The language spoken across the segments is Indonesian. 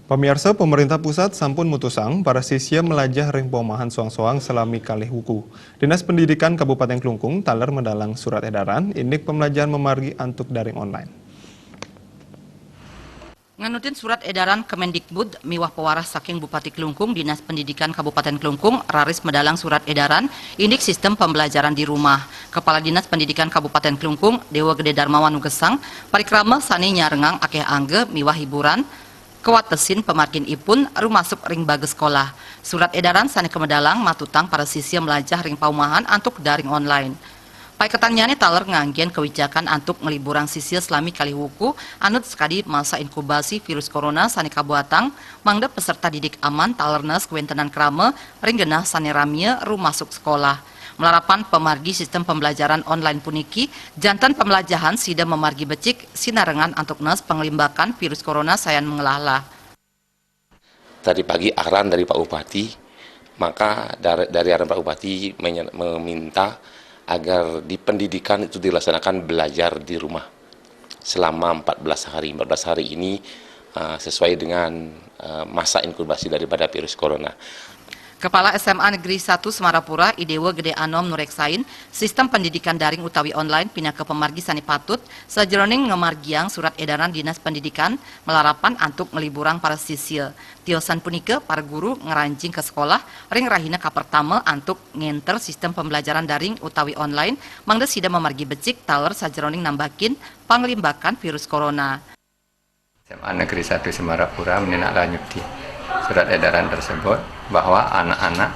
Pemirsa, pemerintah pusat sampun mutusang para siswa melajah ring pomahan soang-soang selami kalih wuku. Dinas Pendidikan Kabupaten Klungkung taler mendalang surat edaran indik pembelajaran memargi antuk daring online. Nganutin surat edaran Kemendikbud miwah pewaras saking Bupati Klungkung, Dinas Pendidikan Kabupaten Klungkung raris medalang surat edaran indik sistem pembelajaran di rumah. Kepala Dinas Pendidikan Kabupaten Klungkung, Dewa Gede Darmawan Nugesang, parikrama sani nyarengang akeh angge miwah hiburan kewatesin pemargin ipun rumasuk ring bagus sekolah. Surat edaran sani kemedalang matutang para siswa melajah ring paumahan antuk daring online. Pai ketannyane taler nganggian kebijakan antuk ngeliburang siswa selami kali wuku anut sekadi masa inkubasi virus corona sani kabuatang mangda peserta didik aman talernes kewentenan krama ring genah sani ramie rumasuk sekolah. Melarapan pemargi sistem pembelajaran online puniki, jantan pembelajaran sida memargi becik sinarengan antuk nes pengelimbakan virus corona sayan mengelahlah. Tadi pagi arahan dari Pak Bupati, maka dari arahan Pak Bupati meminta agar di pendidikan itu dilaksanakan belajar di rumah selama 14 hari. 14 hari ini sesuai dengan masa inkubasi daripada virus corona. Kepala SMA Negeri 1 Semarapura, Idewa Gede Anom Nureksain, sistem pendidikan daring utawi online pindah ke pemargi sani patut, sajeroning ngemargiang surat edaran Dinas Pendidikan melarapan antuk ngeliburang para siswa. Tiosan punike para guru ngeranjing ke sekolah, ring rahina ka pertama antuk ngenter sistem pembelajaran daring utawi online, mangda sida memargi becik taler sajeroning nambakin panglimbakan virus corona. SMA Negeri 1 Semarapura menindaklanjuti surat edaran tersebut bahwa anak-anak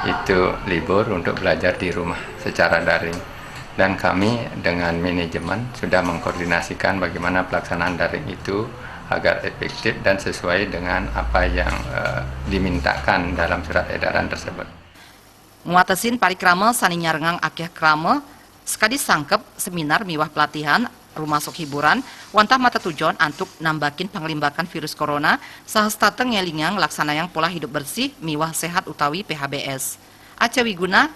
itu libur untuk belajar di rumah secara daring, dan kami dengan manajemen sudah mengkoordinasikan bagaimana pelaksanaan daring itu agar efektif dan sesuai dengan apa yang dimintakan dalam surat edaran tersebut. Nguatesin parikrama sani nyarengang akeh krama sekadi sangkep seminar miwah pelatihan rumasuk hiburan wantah mata tujuan antuk nambakin panglimbakan virus corona sahastata ngelingang laksanayang pola hidup bersih miwah sehat utawi PHBS. Aca Wiguna